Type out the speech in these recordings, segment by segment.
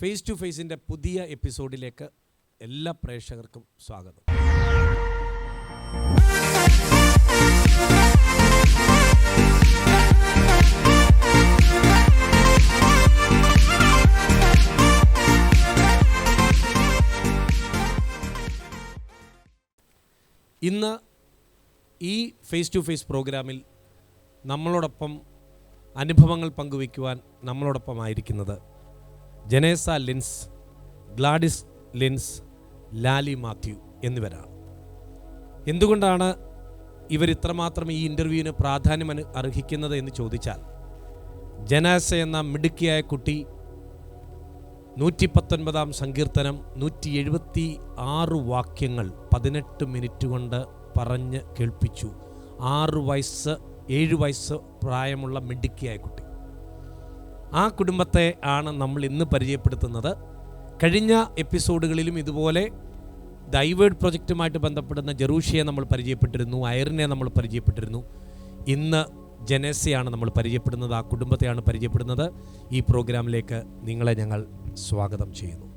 Face to ഫേസിൻ്റെ പുതിയ എപ്പിസോഡിലേക്ക് എല്ലാ പ്രേക്ഷകർക്കും സ്വാഗതം. ഇന്ന് ഈ ഫേസ് ടു ഫേസ് പ്രോഗ്രാമിൽ നമ്മളോടൊപ്പം അനുഭവങ്ങൾ പങ്കുവയ്ക്കുവാൻ നമ്മളോടൊപ്പമായിരിക്കുന്നത് ജനേസ ലിൻസ്, ഗ്ലാഡിസ് ലിൻസ്, ലാലി മാത്യു എന്നിവരാണ്. എന്തുകൊണ്ടാണ് ഇവർ ഇത്രമാത്രം ഈ ഇൻ്റർവ്യൂവിന് പ്രാധാന്യം അർഹിക്കുന്നത് എന്ന് ചോദിച്ചാൽ, ജനേസ എന്ന മിടുക്കിയായ കുട്ടി 119 സങ്കീർത്തനം 176 വാക്യങ്ങൾ 18 മിനിറ്റ് കൊണ്ട് പറഞ്ഞ് കേൾപ്പിച്ചു. 7 വയസ്സ് പ്രായമുള്ള മിടുക്കിയായ കുട്ടി. ആ കുടുംബത്തെ ആണ് നമ്മൾ ഇന്ന് പരിചയപ്പെടുത്തുന്നത്. കഴിഞ്ഞ എപ്പിസോഡുകളിലും ഇതുപോലെ ദൈവേഡ് പ്രൊജക്റ്റുമായിട്ട് ബന്ധപ്പെടുന്ന ജെറൂഷയെ നമ്മൾ പരിചയപ്പെട്ടിരുന്നു, ഐറിനെ നമ്മൾ പരിചയപ്പെട്ടിരുന്നു. ഇന്ന് ജനേസയാണ് നമ്മൾ പരിചയപ്പെടുന്നത്, ആ കുടുംബത്തെയാണ് പരിചയപ്പെടുന്നത്. ഈ പ്രോഗ്രാമിലേക്ക് നിങ്ങളെ ഞങ്ങൾ സ്വാഗതം ചെയ്യുന്നു.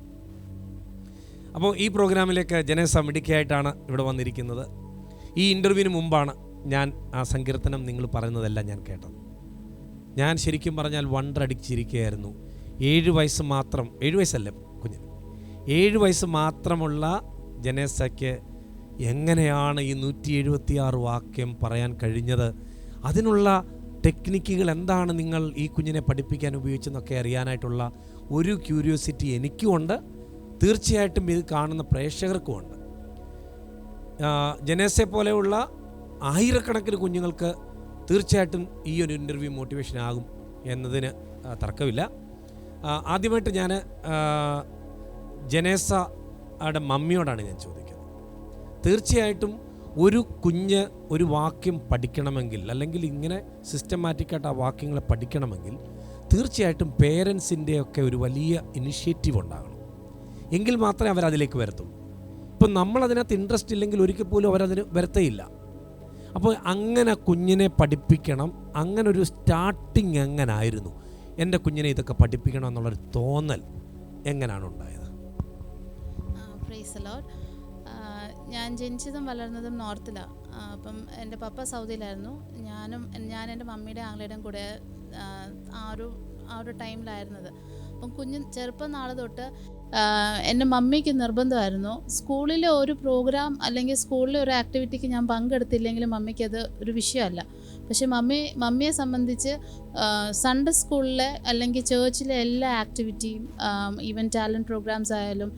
അപ്പോൾ ഈ പ്രോഗ്രാമിലേക്ക് ജനേസ മിടുക്കിയായിട്ടാണ് ഇവിടെ വന്നിരിക്കുന്നത്. ഈ ഇൻ്റർവ്യൂവിന് മുമ്പാണ് ഞാൻ ആ സങ്കീർത്തനം നിങ്ങൾ പറയുന്നതെല്ലാം ഞാൻ കേട്ടത്. ഞാൻ ശരിക്കും പറഞ്ഞാൽ വണ്ടടിച്ചിരിക്കുകയായിരുന്നു. 7 വയസ്സ് മാത്രം, 7 വയസ്സല്ല കുഞ്ഞിന്, 7 വയസ്സ് മാത്രമുള്ള ജനേസയ്ക്ക് എങ്ങനെയാണ് ഈ 176 വാക്യം പറയാൻ കഴിഞ്ഞത്? അതിനുള്ള ടെക്നിക്കുകൾ എന്താണ് നിങ്ങൾ ഈ കുഞ്ഞിനെ പഠിപ്പിക്കാൻ ഉപയോഗിച്ചെന്നൊക്കെ അറിയാനായിട്ടുള്ള ഒരു ക്യൂരിയോസിറ്റി എനിക്കുമുണ്ട്, തീർച്ചയായിട്ടും ഇത് കാണുന്ന പ്രേക്ഷകർക്കുമുണ്ട്. ജനേസയെ പോലെയുള്ള ആയിരക്കണക്കിന് കുഞ്ഞുങ്ങൾക്ക് തീർച്ചയായിട്ടും ഈ ഒരു ഇൻ്റർവ്യൂ മോട്ടിവേഷൻ ആകും എന്നതിന് തർക്കമില്ല. ആദ്യമായിട്ട് ഞാൻ ജനേസയുടെ മമ്മിയോടാണ് ഞാൻ ചോദിക്കുന്നത്. തീർച്ചയായിട്ടും ഒരു കുഞ്ഞ് ഒരു വാക്യം പഠിക്കണമെങ്കിൽ, അല്ലെങ്കിൽ ഇങ്ങനെ സിസ്റ്റമാറ്റിക്കായിട്ട് ആ വാക്യങ്ങളെ പഠിക്കണമെങ്കിൽ, തീർച്ചയായിട്ടും പേരൻസിൻ്റെയൊക്കെ ഒരു വലിയ ഇനിഷ്യേറ്റീവ് ഉണ്ടാകണം. എങ്കിൽ മാത്രമേ അവരതിലേക്ക് വരത്തുള്ളൂ. ഇപ്പം നമ്മളതിനകത്ത് ഇൻട്രസ്റ്റ് ഇല്ലെങ്കിൽ ഒരിക്കൽ പോലും അവരതിന് വരത്തേയില്ല. അപ്പോൾ അങ്ങനെ കുഞ്ഞിനെ പഠിപ്പിക്കണം. അങ്ങനെ ഒരു സ്റ്റാർട്ടിങ് എങ്ങനായിരുന്നു? എൻ്റെ കുഞ്ഞിനെ ഇതൊക്കെ പഠിപ്പിക്കണം എന്നുള്ളൊരു തോന്നൽ എങ്ങനെയാണ് ഉണ്ടായത്? Praise the Lord. ഞാൻ ജനിച്ചതും വളർന്നതും നോർത്തിലാണ്. അപ്പം എൻ്റെ പപ്പ സൗദിയിലായിരുന്നു. ഞാൻ എൻ്റെ മമ്മിയുടെ ആംഗ്ലയുടെയും കൂടെ ആ ഒരു ടൈമിലായിരുന്നത്. അപ്പം ചെറുപ്പം നാൾ തൊട്ട് എൻ്റെ മമ്മിക്ക് നിർബന്ധമായിരുന്നു, സ്കൂളിലെ ഒരു പ്രോഗ്രാം അല്ലെങ്കിൽ സ്കൂളിലെ ഒരു ആക്ടിവിറ്റിക്ക് ഞാൻ പങ്കെടുത്തില്ലെങ്കിലും മമ്മിക്കത് ഒരു വിഷയമല്ല. പക്ഷേ മമ്മിയെ സംബന്ധിച്ച് സൺഡേ സ്കൂളിലെ അല്ലെങ്കിൽ ചേർച്ചിലെ എല്ലാ ആക്ടിവിറ്റിയും, ഈവൻ ടാലൻറ്റ് പ്രോഗ്രാംസ് ആയാലും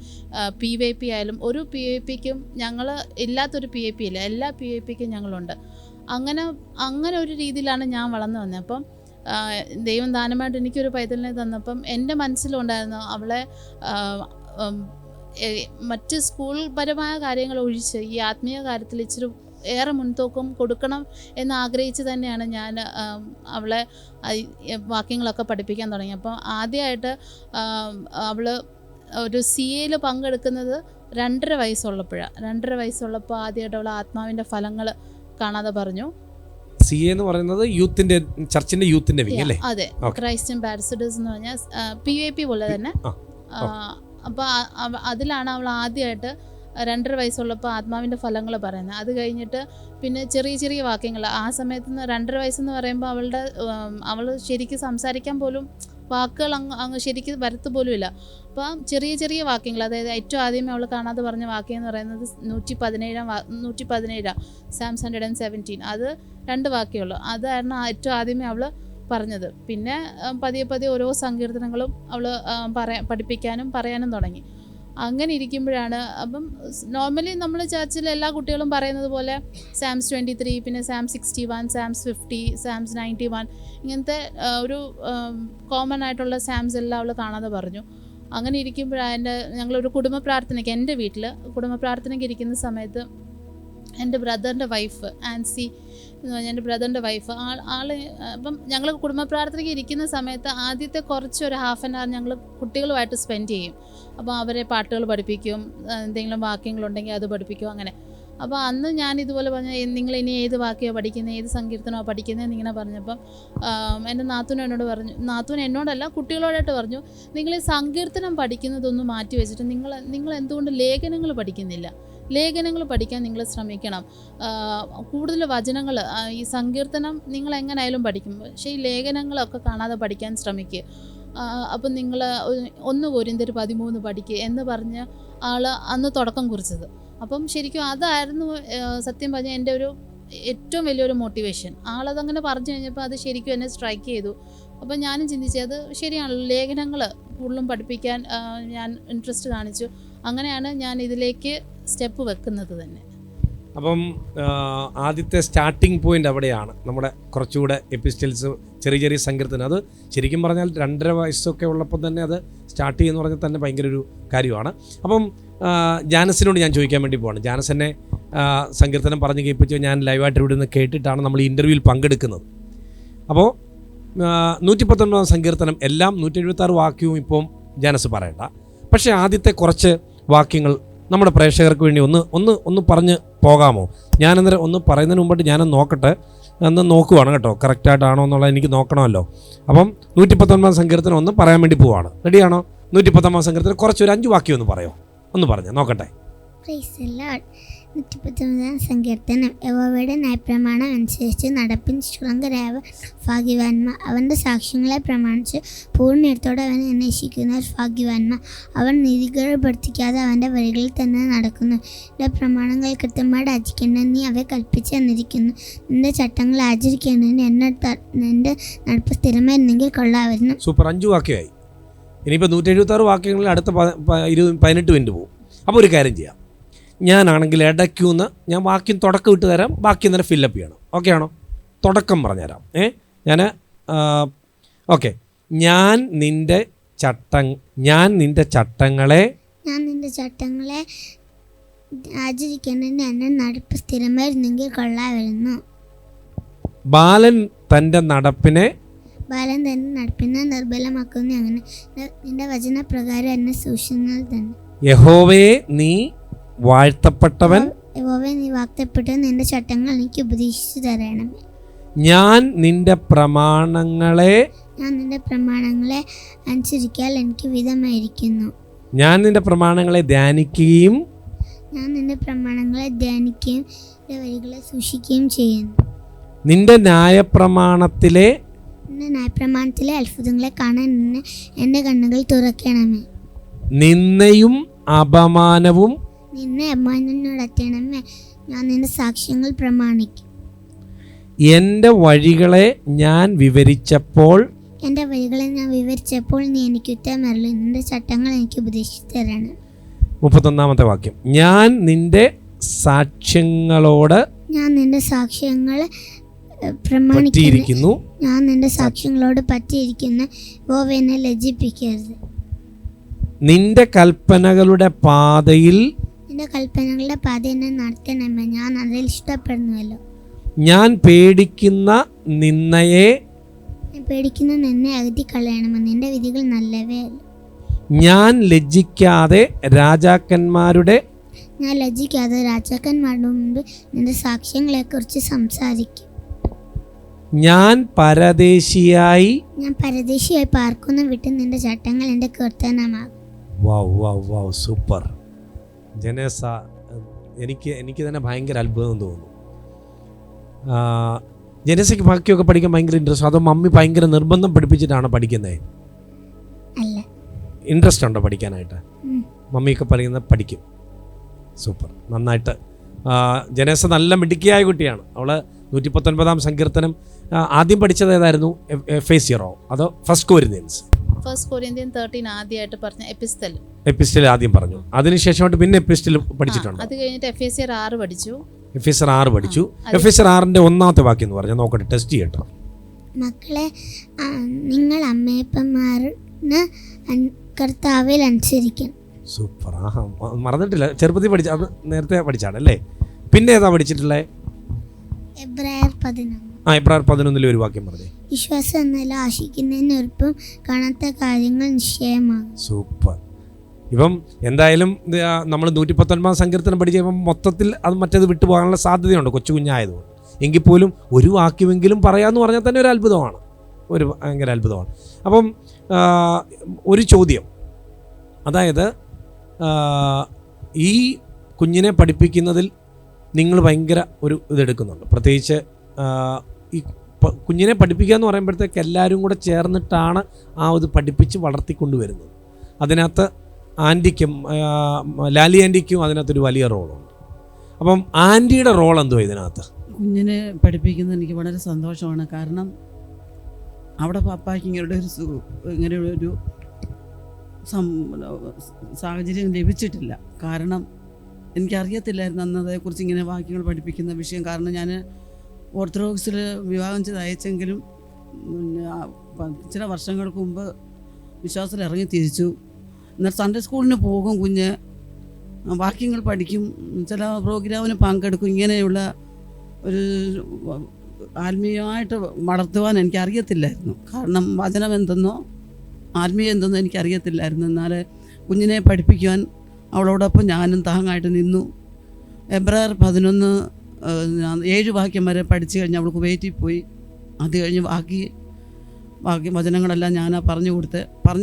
PYP ആയാലും, ഒരു PYPക്കും ഞങ്ങൾ ഇല്ലാത്തൊരു PYP ഇല്ല, എല്ലാ PYPക്കും ഞങ്ങളുണ്ട്. അങ്ങനെ ഒരു രീതിയിലാണ് ഞാൻ വളർന്നു വന്നത്. അപ്പം ദൈവം ദാനമായിട്ട് എനിക്കൊരു പൈതലിനെ തന്നപ്പം എൻ്റെ മനസ്സിലുണ്ടായിരുന്നു അവളെ മറ്റ് സ്കൂൾ പരമായ കാര്യങ്ങൾ ഒഴിച്ച് ഈ ആത്മീയ കാര്യത്തിൽ ഇച്ചിരി ഏറെ മുൻതൂക്കം കൊടുക്കണം എന്ന് ആഗ്രഹിച്ച് തന്നെയാണ് ഞാൻ അവളെ വാക്യങ്ങളൊക്കെ പഠിപ്പിക്കാൻ തുടങ്ങി. അപ്പം ആദ്യമായിട്ട് അവൾ ഒരു CAയിൽ പങ്കെടുക്കുന്നത് 2.5 വയസ്സുള്ളപ്പോഴാണ്. 2.5 വയസ്സുള്ളപ്പോൾ ആദ്യമായിട്ട് അവൾ ആത്മാവിൻ്റെ ഫലങ്ങൾ കാണാതെ പറഞ്ഞു. CA എന്ന് പറയുന്നത് യൂത്തിന്റെ, ചർച്ചിന്റെ യൂത്തിന്റെ വിങ് അല്ലേ? അതെ, ക്രൈസ്റ്റ് അംബാസഡേഴ്സ് എന്ന് പറഞ്ഞാൽ PYP പോലെ തന്നെ. അപ്പോൾ അതിലാണ് അവൾ ആദ്യമായിട്ട് 2.5 വയസ്സുള്ളപ്പോൾ ആത്മാവിൻ്റെ ഫലങ്ങൾ പറയുന്നത്. അത് കഴിഞ്ഞിട്ട് പിന്നെ ചെറിയ ചെറിയ വാക്യങ്ങൾ. ആ സമയത്ത് 2.5 വയസ്സെന്ന് പറയുമ്പോൾ അവൾ ശരിക്കും സംസാരിക്കാൻ പോലും വാക്കുകൾ അങ്ങ് ശരിക്കും വരത്ത് പോലും ഇല്ല. അപ്പം ചെറിയ ചെറിയ വാക്യങ്ങൾ, അതായത് ഏറ്റവും ആദ്യമേ അവൾ കാണാതെ പറഞ്ഞ വാക്യം എന്ന് പറയുന്നത് 117 Psalms 117. അത് 2 വാക്യമുള്ളൂ. അതായിരുന്നു ഏറ്റവും ആദ്യമേ അവൾ പറഞ്ഞത്. പിന്നെ പതിയെ ഓരോ സങ്കീർത്തനങ്ങളും അവൾ പഠിപ്പിക്കാനും പറയാനും തുടങ്ങി. അങ്ങനെ ഇരിക്കുമ്പോഴാണ്, അപ്പം നോർമലി നമ്മൾ ചർച്ചിൽ എല്ലാ കുട്ടികളും പറയുന്നത് പോലെ Psalms 23, പിന്നെ Psalms 61, Psalms 50, Psalms 91, ഇങ്ങനത്തെ ഒരു കോമൺ ആയിട്ടുള്ള സാംസ് എല്ലാം അവൾ കാണാതെ പറഞ്ഞു. അങ്ങനെ ഇരിക്കുമ്പോഴാണ് ഞങ്ങളൊരു കുടുംബ പ്രാർത്ഥനയ്ക്ക്, എൻ്റെ വീട്ടിൽ കുടുംബ പ്രാർത്ഥനയ്ക്ക് ഇരിക്കുന്ന സമയത്ത് എൻ്റെ ബ്രദറിൻ്റെ വൈഫ് ആൻസി എന്ന് പറഞ്ഞാൽ എൻ്റെ ബ്രദറിൻ്റെ വൈഫ് അപ്പം ഞങ്ങൾ കുടുംബ പ്രാർത്ഥനയ്ക്ക് ഇരിക്കുന്ന സമയത്ത് ആദ്യത്തെ കുറച്ചൊരു ½ an hour ഞങ്ങൾ കുട്ടികളുമായിട്ട് സ്പെൻഡ് ചെയ്യും. അപ്പോൾ അവരെ പാട്ടുകൾ പഠിപ്പിക്കും, എന്തെങ്കിലും വാക്യങ്ങളുണ്ടെങ്കിൽ അത് പഠിപ്പിക്കും. അങ്ങനെ അപ്പോൾ അന്ന് ഞാൻ ഇതുപോലെ പറഞ്ഞ നിങ്ങൾ ഇനി ഏത് വാക്യോ പഠിക്കുന്നത്, ഏത് സങ്കീർത്തനമോ പഠിക്കുന്നത് എന്നിങ്ങനെ പറഞ്ഞപ്പം എൻ്റെ നാത്തൂൻ എന്നോട് പറഞ്ഞു, നാത്തൂൻ എന്നോടല്ല കുട്ടികളോടായിട്ട് പറഞ്ഞു, നിങ്ങൾ ഈ സങ്കീർത്തനം പഠിക്കുന്നതൊന്നും മാറ്റി വെച്ചിട്ട് നിങ്ങൾ എന്തുകൊണ്ട് ലേഖനങ്ങൾ പഠിക്കുന്നില്ല? ലേഖനങ്ങൾ പഠിക്കാൻ നിങ്ങൾ ശ്രമിക്കണം. കൂടുതൽ വചനങ്ങൾ, ഈ സങ്കീർത്തനം നിങ്ങൾ എങ്ങനെയായാലും പഠിക്കും, പക്ഷേ ഈ ലേഖനങ്ങളൊക്കെ കാണാതെ പഠിക്കാൻ ശ്രമിക്കുക. അപ്പം നിങ്ങൾ 1 കൊരിന്ത്യർ 13 പഠിക്കുക എന്ന് പറഞ്ഞ് ആൾ അന്ന് തുടക്കം കുറിച്ചത്. അപ്പം ശരിക്കും അതായിരുന്നു സത്യം പറഞ്ഞാൽ എൻ്റെ ഒരു ഏറ്റവും വലിയൊരു മോട്ടിവേഷൻ. ആളതങ്ങനെ പറഞ്ഞു കഴിഞ്ഞപ്പോൾ അത് ശരിക്കും എന്നെ സ്ട്രൈക്ക് ചെയ്തു. അപ്പം ഞാനും ചിന്തിച്ചത് ശരിയാണല്ലോ, ലേഖനങ്ങൾ കൂടുതലും പഠിപ്പിക്കാൻ ഞാൻ ഇൻട്രസ്റ്റ് കാണിച്ചു. അങ്ങനെയാണ് ഞാൻ ഇതിലേക്ക് സ്റ്റെപ്പ് വെക്കുന്നത് തന്നെ. അപ്പം ആദ്യത്തെ സ്റ്റാർട്ടിംഗ് പോയിന്റ് അവിടെയാണ്. നമ്മുടെ കുറച്ചുകൂടെ എപ്പിസ്റ്റൽസ്, ചെറിയ ചെറിയ സങ്കീർത്തനം, അത് ശരിക്കും പറഞ്ഞാൽ 2.5 വയസ്സൊക്കെ ഉള്ളപ്പോൾ തന്നെ അത് സ്റ്റാർട്ട് ചെയ്യുമെന്ന് പറഞ്ഞാൽ തന്നെ ഭയങ്കര ഒരു കാര്യമാണ്. അപ്പം ജാനസിനോട് ഞാൻ ചോദിക്കാൻ വേണ്ടി പോവാണ്. ജാനസ് എന്നെ സങ്കീർത്തനം പറഞ്ഞ് കേൾപ്പിച്ച് ഞാൻ ലൈവായിട്ട് ഇവിടെ നിന്ന് കേട്ടിട്ടാണ് നമ്മൾ ഈ ഇൻ്റർവ്യൂവിൽ പങ്കെടുക്കുന്നത്. അപ്പോൾ 119 സങ്കീർത്തനം എല്ലാം 176 വാക്യവും ഇപ്പം ജാനസ് പറയണ്ട, പക്ഷേ ആദ്യത്തെ കുറച്ച് വാക്യങ്ങൾ നമ്മുടെ പ്രേക്ഷകർക്ക് വേണ്ടി ഒന്ന് പറഞ്ഞ് പോകാമോ? ഞാനന്നേരം ഒന്ന് പറയുന്നതിന് മുമ്പായിട്ട് ഞാനൊന്ന് നോക്കട്ടെ, ഒന്ന് നോക്കുവാണ് കേട്ടോ, കറക്റ്റായിട്ടാണോ എന്നുള്ളത് എനിക്ക് നോക്കണമല്ലോ. അപ്പം 119 സങ്കീർത്തനം ഒന്ന് പറയാൻ വേണ്ടി പോവാണ്. റെഡിയാണോ? 119 സങ്കീർത്തനം കുറച്ചൊരു 5 വാക്യം ഒന്ന് പറയോ? ഒന്ന് പറഞ്ഞോ, നോക്കട്ടെ. 119 സങ്കീർത്തനം. യഹോവയുടെ ന്യായപ്രമാണം അനുസരിച്ച് നടപ്പിൻ ശുഷ്കരായവർ ഭാഗ്യവാന്മാർ. അവൻ്റെ സാക്ഷ്യങ്ങളെ പ്രമാണിച്ച് പൂർണ്ണത്തോടെ അവനെ അന്വേഷിക്കുന്നവർ ഭാഗ്യവാന്മാർ. അവൻ നീതികേട് പ്രവർത്തിക്കാതെ അവൻ്റെ വഴികളിൽ തന്നെ നടക്കുന്നു. നിന്റെ പ്രമാണങ്ങൾ കൃത്യമായിട്ട് ആചരിക്കേണ്ടത് നീ അവയെ കൽപ്പിച്ച് തന്നിരിക്കുന്നു. നിന്റെ ചട്ടങ്ങൾ ആചരിക്കേണ്ടതിന് എൻ്റെ നടപ്പ് സ്ഥിരമായിരുന്നെങ്കിൽ കൊള്ളാമായിരുന്നു. സൂപ്പർ, 5 വാക്യമായി. ഇനിയിപ്പോൾ 176 വാക്യങ്ങളിൽ അടുത്ത 18 മിനിറ്റ് പോകും. അപ്പോൾ ഒരു കാര്യം ചെയ്യാം, ഞാനാണെങ്കിൽ ഇടയ്ക്കൂന്ന് ഞാൻ വാക്യം തുടക്കം ഇട്ട് തരാം, ബാക്കി നേരം ഫില്ലപ്പ് ചെയ്യണം. ഓക്കെ ആണോ? തുടക്കം പറഞ്ഞുതരാം. ഞാൻ ഓക്കെ. ഞാൻ നിൻ്റെ ചട്ടങ്ങളെ ആചരിക്കേണ്ടതിന് എൻ്റെ നടപ്പ് സ്ഥിരമായിരുന്നെങ്കിൽ കൊള്ളാമായിരുന്നു. ബാലൻ തൻ്റെ നടപ്പിനെ നിർബലമാക്കുന്നു. അങ്ങനെ നിന്റെ വചനപ്രകാരം എന്നെ സൂക്ഷിക്കുന്നത് തന്നെ. യഹോവേ നീ വാഴ്ത്തപ്പെട്ടവൻ, നിന്റെ ചട്ടങ്ങൾ എനിക്ക് ഉപദേശിച്ചു തരണമേ. ഞാൻ നിന്റെ പ്രമാണങ്ങളെ അനുസരിക്കാൻ എനിക്ക് വിധമായിരിക്കുന്നു. ഞാൻ നിന്റെ പ്രമാണങ്ങളെ ധ്യാനിക്കുകയും വഴികളെ സൂക്ഷിക്കുകയും ചെയ്യുന്നു. നിന്റെ ന്യായപ്രമാണത്തിലെ അത്ഭുതങ്ങളെ കാണാൻ എൻ്റെ കണ്ണുകൾ തുറക്കണമേ. നിന്നയും അപമാനവും നടത്തണമേ. ഞാൻ നിന്റെ സാക്ഷ്യങ്ങൾ പ്രമാണിക്കും. എൻ്റെ വഴികളെ ഞാൻ വിവരിച്ചപ്പോൾ നീ എനിക്ക് ഉത്തരമരുളി. നിന്റെ ചട്ടങ്ങൾ എനിക്ക് ഉപദേശിച്ചു തരണം. 31 വാക്യം. ഞാൻ നിന്റെ സാക്ഷ്യങ്ങളോട് പറ്റിയിരിക്കുന്നു. ഞാൻ നിന്റെ സാക്ഷ്യങ്ങളോട് പറ്റിയിരിക്കുന്നു. യഹോവേ എന്നെ ലജ്ജിപ്പിക്കരുത്. നിന്റെ കൽപ്പനകളുടെ പാതയിൽ എന്നെ നടത്തണമേ. ഞാൻ അതിൽ ഇഷ്ടപ്പെടുന്നുവല്ലോ. ഞാൻ പേടിക്കുന്ന നിന്നെ അകറ്റി കളയണമെന്ന്. നിന്റെ വിധികൾ നല്ലവയല്ല. ഞാൻ ലജ്ജിക്കാതെ രാജാക്കന്മാരുടെ മുമ്പ് നിന്റെ സാക്ഷ്യങ്ങളെക്കുറിച്ച് സംസാരിക്കും. ഞാൻ പരദേശിയായി പാർക്കുന്ന വിട്ട് നിന്റെ ചട്ടങ്ങൾ എൻ്റെ കീർത്തനമാകും. സൂപ്പർ ജനേസ, എനിക്ക് തന്നെ ഭയങ്കര അത്ഭുതം തോന്നുന്നു. ജനേസയ്ക്ക് ബാക്കിയൊക്കെ പഠിക്കാൻ ഭയങ്കര ഇൻട്രസ്റ്റ്, അതോ മമ്മി ഭയങ്കര നിർബന്ധം പഠിപ്പിച്ചിട്ടാണോ പഠിക്കുന്നത്? അല്ല, ഇൻട്രസ്റ്റ് ഉണ്ടോ പഠിക്കാനായിട്ട്? മമ്മിയൊക്കെ പറയുന്നത് പഠിക്കും. സൂപ്പർ, നന്നായിട്ട്. ജനേസ നല്ല മിടുക്കിയായ കുട്ടിയാണ്. അവൾ 119 സങ്കീർത്തനം ആദ്യം പഠിച്ചത് ഏതായിരുന്നു? എഫേസ്യറോ അതോ ഫസ്റ്റ് കൊരിന്ത്യൻസ്? ഫസ്റ്റ് കൊരിന്ത്യൻ 13 ആദ്യമായിട്ട് പറഞ്ഞ എപ്പിസ്റ്റൽ ആദ്യം പറഞ്ഞു. അതിനുശേഷമായിട്ട് പിന്നെ എപ്പിസ്റ്റൽ പഠിച്ചിട്ടുണ്ട്. അത് കഴിഞ്ഞിട്ട് എഫേസ്യർ 6 പഠിച്ചു. എഫേസ്യർ 6 പഠിച്ചു. എഫേസ്യർ 6ന്റെ 1-ാമത്തെ വാക്യം എന്ന് പറഞ്ഞാൽ നോക്കട്ടെ, ടെസ്റ്റ് ചെയ്യട്ടോ. മക്കളെ, നിങ്ങൾ അമ്മയപ്പന്മാരിന് കർത്താവിൽ അനുസരിക്കണം. സൂപ്പർ, മറന്നിട്ടില്ല. ചെറുപ്പത്തിൽ പഠിച്ച, അത് നേരത്തെ പഠിച്ചാണ് അല്ലേ? പിന്നെ ഏതാ പഠിച്ചിട്ടുള്ളത്? എബ്രായർ 11. എബ്രായർ 11 ഒരു വാക്യം പറഞ്ഞേ. വിശ്വാസം എന്നല്ല, ആശിക്കുന്നതിന് ഉറപ്പും കാണാത്ത കാര്യങ്ങൾ നിശ്ചയമാകും. സൂപ്പർ. ഇപ്പം എന്തായാലും നമ്മൾ 119 സങ്കീർത്തനം പഠിച്ചപ്പം മൊത്തത്തിൽ അത് മറ്റേത് വിട്ടുപോകാനുള്ള സാധ്യതയുണ്ട് കൊച്ചു കുഞ്ഞായതുകൊണ്ട്. എങ്കിൽ പോലും ഒരു വാക്യമെങ്കിലും പറയാമെന്ന് പറഞ്ഞാൽ തന്നെ ഒരു അത്ഭുതമാണ്, ഒരു ഭയങ്കര അത്ഭുതമാണ്. അപ്പം ഒരു ചോദ്യം, അതായത് ഈ കുഞ്ഞിനെ പഠിപ്പിക്കുന്നതിൽ നിങ്ങൾ ഭയങ്കര ഒരു ഇതെടുക്കുന്നുണ്ട്. പ്രത്യേകിച്ച് ഈ കുഞ്ഞിനെ പഠിപ്പിക്കുക എന്ന് പറയുമ്പോഴത്തേക്ക് എല്ലാവരും കൂടെ ചേർന്നിട്ടാണ് ആ ഇത് പഠിപ്പിച്ച് വളർത്തിക്കൊണ്ടുവരുന്നത്. അതിനകത്ത് ആൻറ്റിക്കും ലാലി ആൻറ്റിക്കും അതിനകത്തൊരു വലിയ റോളുണ്ട്. അപ്പം ആൻറ്റിയുടെ റോൾ എന്തോ ഇതിനകത്ത്? കുഞ്ഞിനെ പഠിപ്പിക്കുന്നത് എനിക്ക് വളരെ സന്തോഷമാണ്. കാരണം അവിടെ പപ്പായ്ക്ക് ഇങ്ങനെയുള്ളൊരു സാഹചര്യം ലഭിച്ചിട്ടില്ല. കാരണം എനിക്കറിയത്തില്ലായിരുന്നു അന്ന് അതേക്കുറിച്ച് ഇങ്ങനെ വാക്യങ്ങൾ പഠിപ്പിക്കുന്ന വിഷയം. കാരണം ഞാൻ ഓർത്തഡോക്സിൽ വിവാഹം ചെയ്ത് അയച്ചെങ്കിലും ചില വർഷങ്ങൾക്ക് മുമ്പ് വിശ്വാസത്തിൽ ഇറങ്ങി തിരിച്ചു. എന്നാൽ സൺഡേ സ്കൂളിന് പോകും, കുഞ്ഞ് വാക്യങ്ങൾ പഠിക്കും, ചില പ്രോഗ്രാമിന് പങ്കെടുക്കും. ഇങ്ങനെയുള്ള ഒരു ആത്മീയമായിട്ട് വളർത്തുവാൻ എനിക്കറിയത്തില്ലായിരുന്നു. കാരണം വചനം എന്തെന്നോ ആത്മീയം എന്തെന്നോ എനിക്കറിയത്തില്ലായിരുന്നു. എന്നാൽ കുഞ്ഞിനെ പഠിപ്പിക്കുവാൻ അവളോടൊപ്പം ഞാനും താങ്ങായിട്ട് നിന്നു. എബ്രായർ 11 7 വാക്യം വരെ പഠിച്ചു കഴിഞ്ഞ് അവൾ കുവൈറ്റിൽ പോയി. അത് കഴിഞ്ഞ് ബാക്കി വചനങ്ങളെല്ലാം ഞാൻ പറഞ്ഞു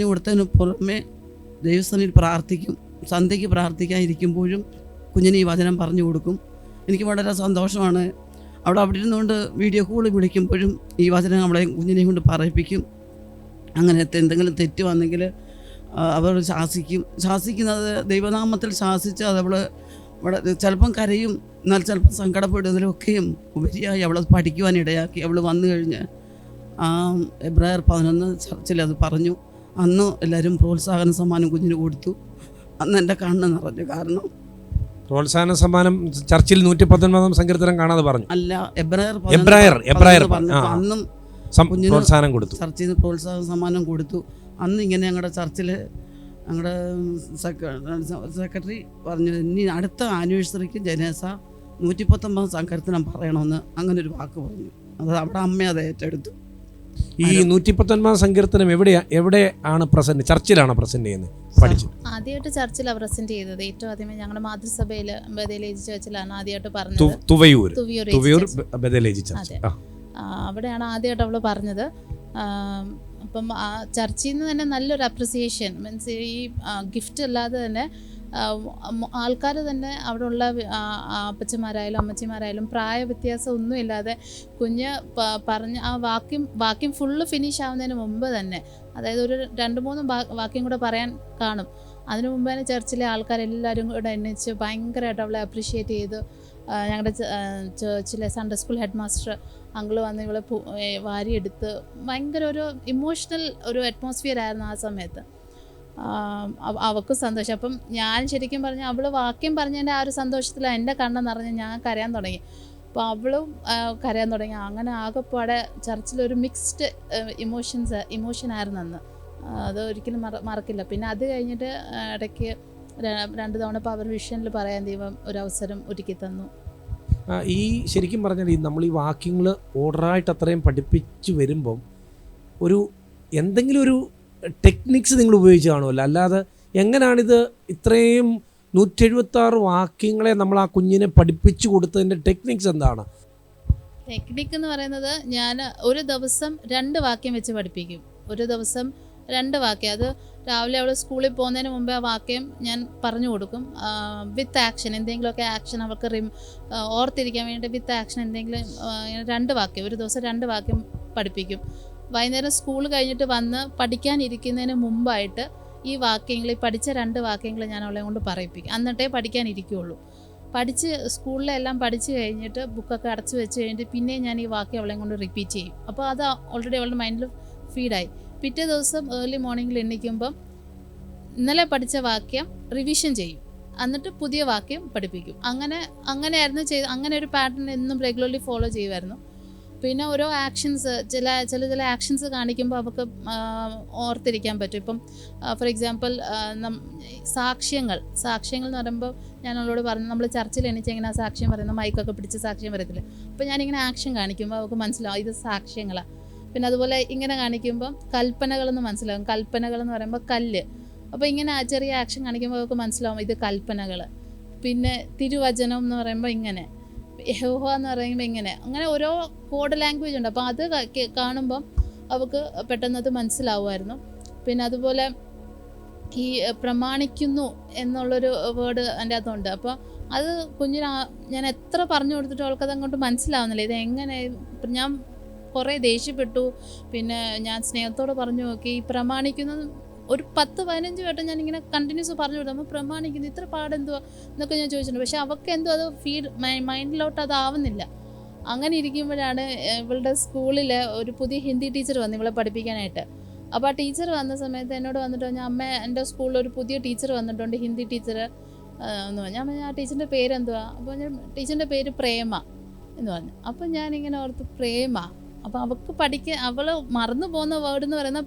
കൊടുത്തതിന് പുറമെ ദൈവസ്ഥനിൽ പ്രാർത്ഥിക്കും. സന്ധ്യയ്ക്ക് പ്രാർത്ഥിക്കാനിരിക്കുമ്പോഴും കുഞ്ഞിന് ഈ വചനം പറഞ്ഞു കൊടുക്കും. എനിക്ക് വളരെ സന്തോഷമാണ്. അവിടെ ഇരുന്നുകൊണ്ട് വീഡിയോ കോൾ വിളിക്കുമ്പോഴും ഈ വചനം അവളെ കുഞ്ഞിനെയും കൊണ്ട് പറയിപ്പിക്കും. അങ്ങനെ എന്തെങ്കിലും തെറ്റ് വന്നെങ്കിൽ അവർ ശാസിക്കുന്നത് ദൈവനാമത്തിൽ ശാസിച്ച് അതവൾ ചിലപ്പം കരയും, എന്നാൽ ചിലപ്പോൾ സങ്കടപ്പെടുന്നതിലൊക്കെയും ഉപരിയായി അവളത് പഠിക്കുവാനിടയാക്കി. അവൾ വന്നു കഴിഞ്ഞ് എബ്രായർ 11 ചർച്ചിൽ അത് പറഞ്ഞു. അന്ന് എല്ലാവരും പ്രോത്സാഹന സമ്മാനം കുഞ്ഞിന് കൊടുത്തു. അന്ന് എൻ്റെ കണ്ണ് നിറഞ്ഞു. കാരണം പ്രോത്സാഹന സമ്മാനം ചർച്ചിൽ 119 സങ്കീർത്തനം കാണാതെ പറഞ്ഞു അല്ല, എബ്രായർ അന്നും കുഞ്ഞിന് പ്രോത്സാഹനം കൊടുത്തു. ചർച്ചിൽ നിന്ന് പ്രോത്സാഹന സമ്മാനം കൊടുത്തു. അന്ന് ഇങ്ങനെ ഞങ്ങളുടെ ചർച്ചിൽ ഞങ്ങളുടെ സെക്രട്ടറി പറഞ്ഞു, ഇനി അടുത്ത ആനിവേഴ്സറിക്ക് ജനേസ 119 സങ്കീർത്തനം പറയണമെന്ന് അങ്ങനെ ഒരു വാക്ക് പറഞ്ഞു. അത് അവിടെ അമ്മ അത് ഏറ്റെടുത്തു. ഈ 119 സങ്കീർത്തനം എവിടെയാണ് പ്രസന്റ്? ചർച്ചിലാണ് പ്രസന്റ് ചെയ്യുന്നത്? പഠിച്ചു ആദ്യമായിട്ട് ചർച്ചിലാണ് പ്രസന്റ് ചെയ്തത്. ഏറ്റവും ആദ്യമേ ഞങ്ങളുടെ മാതൃസഭയിൽ ബദേലേജ് ചർച്ചിലാണ് ആദ്യമായിട്ട് പറഞ്ഞത്. തുവയൂർ ബദേലേജ് ചർച്ച്, അവിടെയാണ് ആദ്യമായിട്ട് അവള് പറഞ്ഞത്. അപ്പം ആ ചർച്ചിൽ നിന്ന് തന്നെ നല്ലൊരു അപ്രിസിയേഷൻ, മീൻസ് ഈ ഗിഫ്റ്റ് അല്ലാതെ തന്നെ ആൾക്കാർ തന്നെ അവിടെ ഉള്ള അപ്പച്ചമാരായാലും അമ്മച്ചിമാരായാലും പ്രായ വ്യത്യാസം ഒന്നുമില്ലാതെ കുഞ്ഞ് പറഞ്ഞ ആ വാക്യം ഫുള്ള് ഫിനിഷ് ആവുന്നതിന് മുമ്പ് തന്നെ, അതായത് ഒരു 2-3 വാക്യം കൂടെ പറയാൻ കാണും, അതിനു മുമ്പ് തന്നെ ചർച്ചിലെ ആൾക്കാരെല്ലാവരും കൂടെ എണ്ണിച്ച് ഭയങ്കരമായിട്ട് അവളെ അപ്രിഷ്യേറ്റ് ചെയ്തു. ഞങ്ങളുടെ ചേർച്ചിലെ Sunday school head master uncle വന്ന് ഇവളെ വാരിയെടുത്ത് ഭയങ്കര ഒരു ഇമോഷണൽ ഒരു അറ്റ്മോസ്ഫിയർ ആയിരുന്നു ആ സമയത്ത്. അവൾക്കും സന്തോഷം. അപ്പം ഞാൻ ശരിക്കും പറഞ്ഞാൽ അവൾ വാക്യം പറഞ്ഞതിൻ്റെ ആ ഒരു സന്തോഷത്തിലാണ് എൻ്റെ കണ്ണ് നിറഞ്ഞ് ഞാൻ കരയാൻ തുടങ്ങി. അപ്പോൾ അവളും കരയാൻ തുടങ്ങി. അങ്ങനെ ആകെപ്പാടെ ചർച്ചിലൊരു മിക്സ്ഡ് ഇമോഷനായിരുന്നു അന്ന്. അത് ഒരിക്കലും മറക്കില്ല. പിന്നെ അത് കഴിഞ്ഞിട്ട് ഇടയ്ക്ക് 2 തവണ പവർ വിഷനിൽ പറയാൻ ദൈവം ഒരവസരം ഒരുക്കി തന്നു. ഈ ശരിക്കും പറഞ്ഞാൽ നമ്മൾ ഈ വാക്യങ്ങൾ ഓർഡറായിട്ട് അത്രയും പഠിപ്പിച്ച് വരുമ്പം എന്തെങ്കിലും ഒരു ടെക്നിക്സ് നിങ്ങൾ ഉപയോഗിച്ച് കാണുമല്ലോ. അല്ലാതെ എങ്ങനെയാണിത് ഇത്രയും 176 വാക്യങ്ങളെ നമ്മൾ ആ കുഞ്ഞിനെ പഠിപ്പിച്ചു കൊടുത്തതിൻ്റെ ടെക്നിക്സ് എന്താണ്? ടെക്നിക്ക് എന്ന് പറയുന്നത്, ഞാൻ ഒരു ദിവസം 2 വാക്യം വെച്ച് പഠിപ്പിക്കും. ഒരു ദിവസം 2 വാക്യം. അത് രാവിലെ അവൾ സ്കൂളിൽ പോകുന്നതിന് മുമ്പേ ആ വാക്യം ഞാൻ പറഞ്ഞു കൊടുക്കും. വിത്ത് ആക്ഷൻ, എന്തെങ്കിലുമൊക്കെ ആക്ഷൻ അവൾക്ക് ഓർത്തിരിക്കാൻ വേണ്ടി വിത്ത് ആക്ഷൻ എന്തെങ്കിലും 2 വാക്യം, ഒരു ദിവസം 2 വാക്യം പഠിപ്പിക്കും. വൈകുന്നേരം സ്കൂൾ കഴിഞ്ഞിട്ട് വന്ന് പഠിക്കാനിരിക്കുന്നതിന് മുമ്പായിട്ട് ഈ പഠിച്ച 2 വാക്യങ്ങൾ ഞാൻ അവളെ കൊണ്ട് പറയിപ്പിക്കും. എന്നിട്ടേ പഠിക്കാനിരിക്കുകയുള്ളൂ. സ്കൂളിലെല്ലാം പഠിച്ച് കഴിഞ്ഞിട്ട് ബുക്കൊക്കെ അടച്ചു വെച്ച് കഴിഞ്ഞിട്ട് പിന്നെയും ഞാൻ ഈ വാക്യം അവളെ കൊണ്ട് റിപ്പീറ്റ് ചെയ്യും. അപ്പോൾ അത് ഓൾറെഡി അവളുടെ മൈൻഡിൽ ഫീഡായി. പിറ്റേ ദിവസം ഏർലി മോർണിംഗിൽ എണ്ണിക്കുമ്പം ഇന്നലെ പഠിച്ച വാക്യം റിവിഷൻ ചെയ്യും, എന്നിട്ട് പുതിയ വാക്യം പഠിപ്പിക്കും. അങ്ങനെയായിരുന്നു അങ്ങനെ ഒരു പാറ്റേൺ എന്നും റെഗുലർലി ഫോളോ ചെയ്യുമായിരുന്നു. പിന്നെ ഓരോ ആക്ഷൻസ് ചില ആക്ഷൻസ് കാണിക്കുമ്പോൾ അവർക്ക് ഓർത്തിരിക്കാൻ പറ്റും. ഇപ്പം ഫോർ എക്സാമ്പിൾ സാക്ഷ്യങ്ങൾ എന്ന് പറയുമ്പോൾ ഞാൻ അവളോട് പറഞ്ഞു, നമ്മൾ ചർച്ചിൽ എണീച്ച് എങ്ങനെ സാക്ഷ്യം പറയുന്നത്, മൈക്കൊക്കെ പിടിച്ച് സാക്ഷ്യം പറയത്തില്ല. അപ്പോൾ ഞാനിങ്ങനെ ആക്ഷൻ കാണിക്കുമ്പോൾ അവർക്ക് മനസ്സിലാവും ഇത് സാക്ഷ്യങ്ങളാണ്. പിന്നെ അതുപോലെ ഇങ്ങനെ കാണിക്കുമ്പോൾ കൽപ്പനകളെന്ന് മനസ്സിലാകും. കൽപ്പനകൾ എന്ന് പറയുമ്പോൾ കല്ല്, അപ്പോൾ ഇങ്ങനെ ചെറിയ ആക്ഷൻ കാണിക്കുമ്പോൾ അവർക്ക് മനസ്സിലാവും ഇത് കൽപ്പനകൾ. പിന്നെ തിരുവചനം എന്ന് പറയുമ്പോൾ ഇങ്ങനെ, യഹോവ എന്ന് പറയുമ്പോൾ ഇങ്ങനെ, അങ്ങനെ ഓരോ കോഡ് ലാംഗ്വേജ് ഉണ്ട്. അപ്പോൾ അത് കാണുമ്പം അവർക്ക് പെട്ടെന്നത് മനസ്സിലാവുമായിരുന്നു. പിന്നെ അതുപോലെ ഈ പ്രമാണിക്കുന്നു എന്നുള്ളൊരു വേർഡ് അതിൻ്റെ അകത്തുണ്ട്. അപ്പോൾ അത് കുഞ്ഞിന് ഞാൻ എത്ര പറഞ്ഞു കൊടുത്തിട്ടും അവൾക്കത് അങ്ങോട്ട് മനസ്സിലാവുന്നില്ല. ഇത് എങ്ങനെ, ഞാൻ കുറേ ദേഷ്യപ്പെട്ടു. പിന്നെ ഞാൻ സ്നേഹത്തോടെ പറഞ്ഞു നോക്കി. ഈ പ്രമാണിക്കുന്നത് ഒരു 10-15 വട്ടം ഞാനിങ്ങനെ കണ്ടിന്യൂസ് പറഞ്ഞു കൊടുത്തു. നമ്മൾ പ്രമാണിക്കുന്നു, ഇത്ര പാടെന്തുവാ എന്നൊക്കെ ഞാൻ ചോദിച്ചിട്ടുണ്ട്. പക്ഷെ അവൾക്ക് എന്തോ അത് മൈൻഡിലോട്ട് അതാവുന്നില്ല. അങ്ങനെ ഇരിക്കുമ്പോഴാണ് ഇവളുടെ സ്കൂളിൽ ഒരു പുതിയ ഹിന്ദി ടീച്ചർ വന്നു ഇവളെ പഠിപ്പിക്കാനായിട്ട്. അപ്പോൾ ആ ടീച്ചർ വന്ന സമയത്ത് എന്നോട് വന്നിട്ട് പറഞ്ഞു, അമ്മ എൻ്റെ സ്കൂളിൽ ഒരു പുതിയ ടീച്ചർ വന്നിട്ടുണ്ട്, ഹിന്ദി ടീച്ചർ എന്ന് പറഞ്ഞു. ഞാൻ പറഞ്ഞു, ആ ടീച്ചറിൻ്റെ പേരെന്തുവാ? അപ്പോൾ ഞാൻ ടീച്ചറിൻ്റെ പേര് പ്രേമ എന്ന് പറഞ്ഞു. അപ്പം ഞാനിങ്ങനെ ഓർത്ത് പ്രേമ. അപ്പോൾ അവൾക്ക് അവൾ മറന്നു പോകുന്ന വേർഡ് എന്ന് പറയുന്നത്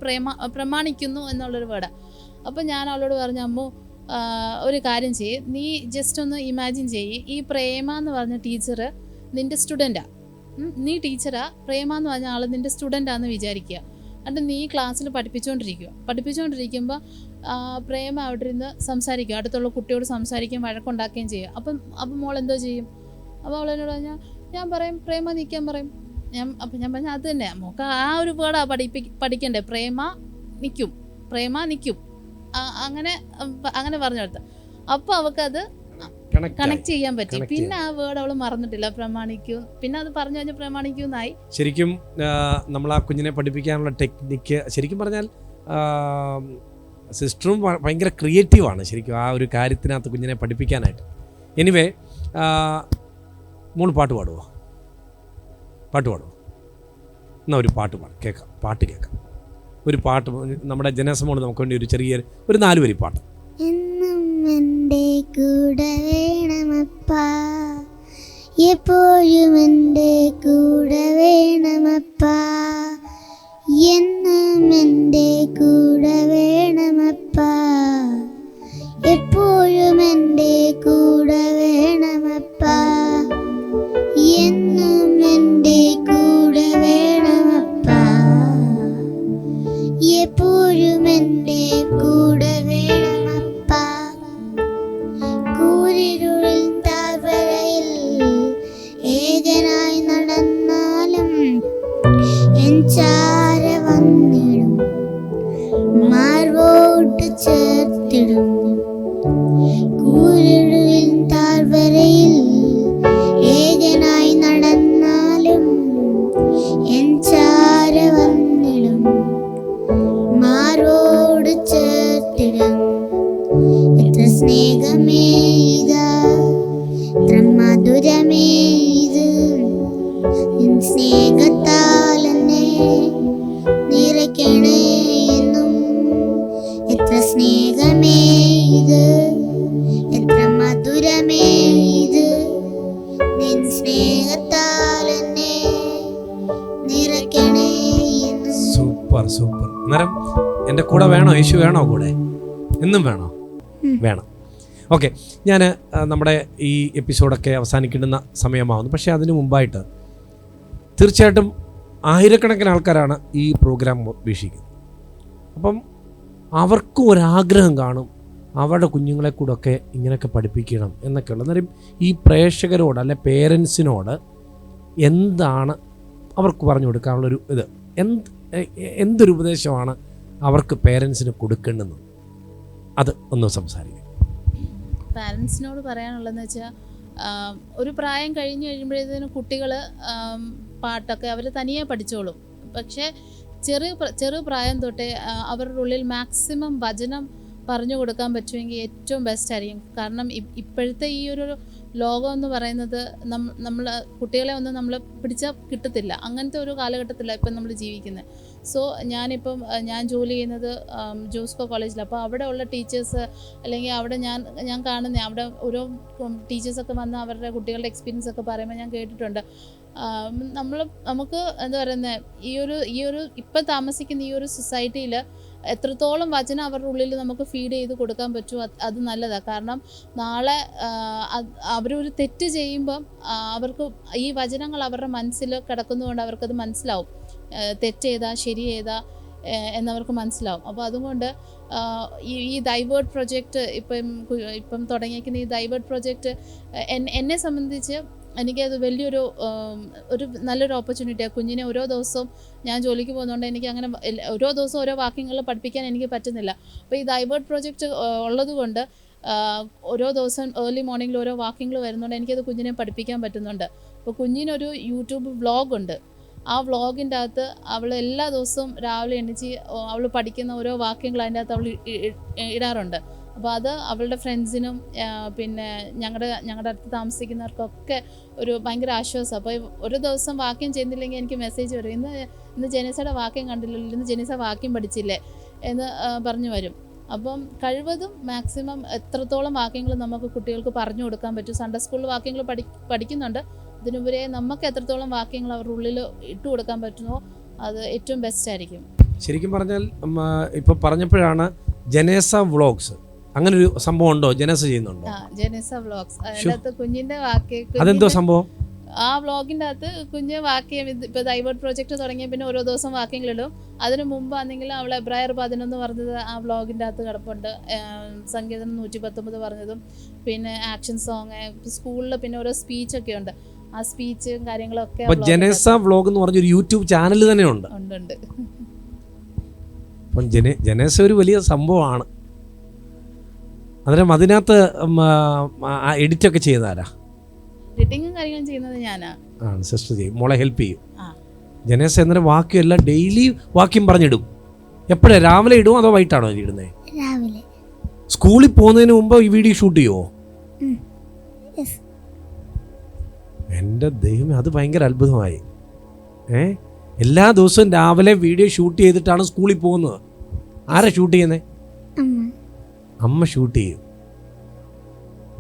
പ്രമാണിക്കുന്നു എന്നുള്ളൊരു വേർഡാണ്. അപ്പോൾ ഞാൻ അവളോട് പറഞ്ഞു, അമ്മു ഒരു കാര്യം ചെയ്യ്, നീ ജസ്റ്റ് ഒന്ന് ഇമാജിൻ ചെയ്യ്, ഈ പ്രേമ എന്ന് പറഞ്ഞ ടീച്ചർ നിൻ്റെ സ്റ്റുഡൻറ്റാണ്. നീ പ്രേമ എന്ന് പറഞ്ഞ ആൾ നിൻ്റെ സ്റ്റുഡൻ്റാണെന്ന് വിചാരിക്കുക. എന്നിട്ട് നീ ക്ലാസ്സിൽ പഠിപ്പിച്ചുകൊണ്ടിരിക്കുമ്പോൾ പ്രേമ അവിടെ ഇരുന്ന് സംസാരിക്കുക, അടുത്തുള്ള കുട്ടിയോട് സംസാരിക്കുകയും വഴക്കുണ്ടാക്കുകയും ചെയ്യുക. അപ്പം മോൾ എന്തോ ചെയ്യും? അപ്പോൾ അവളെന്നോട് പറഞ്ഞാൽ ഞാൻ പറയും പ്രേമ നിൽക്കാൻ പറയും. അപ്പം ഞാൻ പറഞ്ഞാൽ അത് തന്നെ മോൾക്ക് ആ ഒരു വേർഡാണ് പഠിക്കണ്ടേ, പ്രേമ നിൽക്കും അങ്ങനെ പറഞ്ഞു കൊടുത്ത. അപ്പോൾ അവൾക്കത് കണക്ട് ചെയ്യാൻ പറ്റി. പിന്നെ ആ വേർഡ് അവൾ മറന്നിട്ടില്ല, പ്രമാണിക്കൂ. പിന്നെ അത് പറഞ്ഞു കഴിഞ്ഞാൽ പ്രമാണിക്കൂന്നായി. ശരിക്കും നമ്മൾ ആ കുഞ്ഞിനെ പഠിപ്പിക്കാനുള്ള ടെക്നിക്ക് ശരിക്കും പറഞ്ഞാൽ സിസ്റ്ററും ഭയങ്കര ക്രിയേറ്റീവാണ് ശരിക്കും ആ ഒരു കാര്യത്തിനകത്ത് കുഞ്ഞിനെ പഠിപ്പിക്കാനായിട്ട്. എനിവേ, മോള് പാട്ട് പാടുമോ? എന്നാൽ ഒരു പാട്ട് കേൾക്കാം. ഒരു പാട്ട് നമ്മുടെ ജനസമോട് നമുക്ക് വേണ്ടി ഒരു 4 വരി പാട്ട്. എന്നും എൻ്റെ കൂടെ വേണമപ്പാ, എപ്പോഴും എൻ്റെ കൂടെ വേണമപ്പാ, എന്നും എൻ്റെ കൂടെ വേണമപ്പാ, എപ്പോഴും എൻ്റെ കൂടെ വേണമപ്പാ, എന്നും എൻ്റെ കൂടെ വേണമപ്പാ, എപ്പോഴും എൻ്റെ കൂടെ വേണമപ്പാ. കൂരിരുളിൽ താഴ്വരയിൽ ഏകനായി നടന്നാലും എൻ ചാര വന്നിടും, മാർവോട്ട് ചേർത്തിടും. കൂരിരുളിൽ താഴ്വരയിൽ ഏകനായി നടന്നാലും എൻ ചാര വന്നിടും, മാർവോട് ചേർത്തിടും. എത്ര സ്നേഹമേ ഇത്, എത്ര മധുരമേ ഇത്, നിൻ സ്നേഹത്താൽ എന്നെ നിറയ്ക്കണേ എന്നും. എത്ര സ്നേഹമേ ഇത്, എത്ര മധുരമേ ഇത്, നിൻ സ്നേഹത്താൽ എന്നെ നിറയ്ക്കണേ എന്നും. സൂപ്പർ. അന്നേരം എൻ്റെ കൂടെ വേണോ? യേശു വേണോ കൂടെ? എന്നും വേണോ? വേണം. ഓക്കെ, ഞാൻ നമ്മുടെ ഈ എപ്പിസോഡൊക്കെ അവസാനിക്കേണ്ടുന്ന സമയമാവുന്നു. പക്ഷേ അതിന് മുമ്പായിട്ട് തീർച്ചയായിട്ടും ആയിരക്കണക്കിന് ആൾക്കാരാണ് ഈ പ്രോഗ്രാം വീക്ഷിക്കുന്നത്. അപ്പം അവർക്കും ഒരാഗ്രഹം കാണും, അവരുടെ കുഞ്ഞുങ്ങളെ കൂടെയൊക്കെ ഇങ്ങനെയൊക്കെ പഠിപ്പിക്കണം എന്നൊക്കെയുള്ള. അന്നേരം ഈ പ്രേക്ഷകരോട് അല്ലെ പേരൻസിനോട് എന്താണ് അവർക്ക് പറഞ്ഞു കൊടുക്കാനുള്ളൊരു ഇത്, എന്തൊരു ഉപദേശമാണ് അവർക്ക് പേരൻസിന് കൊടുക്കേണ്ടത്? അത് ഒന്ന് സംസാരിക്കും. പാരൻസിനോട് പറയാനുള്ളതെന്ന് വെച്ചാൽ, ഒരു പ്രായം കഴിഞ്ഞ് കഴിയുമ്പോഴത്തേനും കുട്ടികൾ പാട്ടൊക്കെ അവർ തനിയെ പഠിച്ചോളും. പക്ഷേ ചെറു പ്രായം തൊട്ടേ അവരുടെ ഉള്ളിൽ മാക്സിമം വചനം പറഞ്ഞു കൊടുക്കാൻ പറ്റുമെങ്കിൽ ഏറ്റവും ബെസ്റ്റ് ആയിരിക്കും. കാരണം ഇപ്പോഴത്തെ ഈ ഒരു ലോകം എന്ന് പറയുന്നത് നമ്മൾ കുട്ടികളെ ഒന്നും നമ്മൾ പിടിച്ചാൽ കിട്ടത്തില്ല. അങ്ങനത്തെ ഒരു കാലഘട്ടത്തിലാണ് ഇപ്പം നമ്മൾ ജീവിക്കുന്നത്. സോ ഞാൻ ജോലി ചെയ്യുന്നത് ജോസ്കോ കോളേജിൽ. അപ്പോൾ അവിടെ ഉള്ള ടീച്ചേഴ്സ്, അല്ലെങ്കിൽ അവിടെ ഞാൻ കാണുന്ന അവിടെ ഓരോ ടീച്ചേഴ്സൊക്കെ വന്ന് അവരുടെ കുട്ടികളുടെ എക്സ്പീരിയൻസ് ഒക്കെ പറയുമ്പോൾ ഞാൻ കേട്ടിട്ടുണ്ട്. നമുക്ക് എന്താ പറയുന്നത്, ഈ ഒരു ഇപ്പം താമസിക്കുന്ന ഈ ഒരു സൊസൈറ്റിയിൽ എത്രത്തോളം വചനം അവരുടെ ഉള്ളിൽ നമുക്ക് ഫീഡ് ചെയ്ത് കൊടുക്കാൻ പറ്റുമോ അത് നല്ലതാണ്. കാരണം നാളെ അവരൊരു തെറ്റ് ചെയ്യുമ്പം അവർക്ക് ഈ വചനങ്ങൾ അവരുടെ മനസ്സിൽ കിടക്കുന്നതുകൊണ്ട് അവർക്കത് മനസ്സിലാവും, തെറ്റേതാ ശരി ഏതാ എന്നവർക്ക് മനസ്സിലാവും. അപ്പോൾ അതുകൊണ്ട് ഈ ഡൈവേർട്ട് പ്രൊജക്റ്റ് ഇപ്പം തുടങ്ങിയിരിക്കുന്ന ഈ ഡൈവേർട്ട് പ്രൊജക്റ്റ് എന്നെ സംബന്ധിച്ച് എനിക്കത് വലിയൊരു നല്ലൊരു ഓപ്പർച്യൂണിറ്റിയാണ്. കുഞ്ഞിനെ ഓരോ ദിവസവും ഞാൻ ജോലിക്ക് പോകുന്നതുകൊണ്ട് എനിക്ക് അങ്ങനെ ഓരോ ദിവസവും ഓരോ വാക്യങ്ങൾ പഠിപ്പിക്കാൻ എനിക്ക് പറ്റുന്നില്ല. അപ്പോൾ ഈ ഡൈവേർട്ട് പ്രൊജക്റ്റ് ഉള്ളത് കൊണ്ട് ഓരോ ദിവസം ഏർലി മോർണിംഗിൽ ഓരോ വാക്യങ്ങൾ വരുന്നുണ്ട്, എനിക്കത് കുഞ്ഞിനെ പഠിപ്പിക്കാൻ പറ്റുന്നുണ്ട്. അപ്പോൾ കുഞ്ഞിനൊരു യൂട്യൂബ് വ്ളോഗുണ്ട്. ആ വ്ളോഗിൻ്റെ അകത്ത് അവൾ എല്ലാ ദിവസവും രാവിലെ എണീച്ച് അവൾ പഠിക്കുന്ന ഓരോ വാക്യങ്ങൾ അതിൻ്റെ അകത്ത് അവൾ ഇടാറുണ്ട്. അപ്പോൾ അത് അവളുടെ ഫ്രണ്ട്സിനും പിന്നെ ഞങ്ങളുടെ അടുത്ത് താമസിക്കുന്നവർക്കൊക്കെ ഒരു ഭയങ്കര ആശ്വാസം. അപ്പോൾ ഒരു ദിവസം വാക്യം ചെയ്യുന്നില്ലെങ്കിൽ എനിക്ക് മെസ്സേജ് വരും, ഇന്ന് ജെനീസയുടെ വാക്യം കണ്ടില്ലല്ലോ, ഇന്ന് ജെനീസ വാക്യം പഠിച്ചില്ലേ എന്ന് പറഞ്ഞു വരും. അപ്പം കഴിവതും മാക്സിമം എത്രത്തോളം വാക്യങ്ങൾ നമുക്ക് കുട്ടികൾക്ക് പറഞ്ഞു കൊടുക്കാൻ പറ്റും. സൺഡേ സ്കൂളിൽ വാക്യങ്ങൾ പഠിക്കുന്നുണ്ട്. ഇതിനുപരി നമുക്ക് എത്രത്തോളം വാക്യങ്ങൾ അവരുടെ ഉള്ളിൽ ഇട്ട് കൊടുക്കാൻ പറ്റുമോ അത് ഏറ്റവും ബെസ്റ്റ് ആയിരിക്കും. ശരിക്കും പറഞ്ഞാൽ ഇപ്പോൾ പറഞ്ഞപ്പോഴാണ് ജനേസ വ്ളോഗ്സ് അങ്ങനൊരു സംഭവം ഉണ്ടോ? ജനേസ ചെയ്യുന്നുണ്ടോ? ജനേസ വ്ളോഗ്സ്, അതിനകത്ത് കുഞ്ഞിന്റെ വാക്യം. അതെന്തോ സംഭവം? ആ വ്ളോഗിൻ്റെ അകത്ത് കുഞ്ഞ് വാക്യം ഇപ്പോൾ ഡൈവേർട്ട് പ്രൊജക്റ്റ് തുടങ്ങിയ പിന്നെ ഓരോ ദിവസം വാക്യങ്ങളിടും. അതിന് മുമ്പാണെങ്കിൽ അവൾ എബ്രായർ 11 പറഞ്ഞത് ആ വ്ളോഗിൻ്റെ അകത്ത് കിടപ്പുണ്ട്. സംഗീതം 119 പറഞ്ഞതും പിന്നെ ആക്ഷൻ സോങ് സ്കൂളിൽ പിന്നെ ഓരോ സ്പീച്ചൊക്കെ ഉണ്ട്. ആ സ്പീച്ചും കാര്യങ്ങളൊക്കെ ജനേസ വ്ളോഗ് എന്ന് പറഞ്ഞൊരു യൂട്യൂബ് ചാനൽ തന്നെ ഉണ്ട്. അപ്പം ജനേസ ഒരു വലിയ സംഭവമാണ്. അന്നേരം അതിനകത്ത് എഡിറ്റൊക്കെ ചെയ്താരാ? എഡിറ്റിങ്ങും കാര്യങ്ങളും ചെയ്യുന്നത് ഞാനാ. സിസ്റ്റർ ചെയ്യും, മോളെ ഹെൽപ്പ് ചെയ്യും. ജനേസ എന്നൊരു വാക്യം എല്ലാം ഡെയിലി വാക്യം പറഞ്ഞിടും. എപ്പോഴാ? രാവിലെ ഇടുമോ അതോ വൈകിട്ടാണോ ഇടുന്നത്? രാവിലെ. സ്കൂളിൽ പോകുന്നതിന് മുമ്പ് ഈ വീഡിയോ ഷൂട്ട് ചെയ്യുമോ? എൻ്റെ ദൈവമേ, അത് ഭയങ്കര അത്ഭുതമായി. എല്ലാ ദിവസവും രാവിലെ വീഡിയോ ഷൂട്ട് ചെയ്തിട്ടാണ് സ്കൂളിൽ പോകുന്നത്. ആരാ ഷൂട്ട് ചെയ്യുന്നത്? അമ്മ ഷൂട്ട് ചെയ്യും.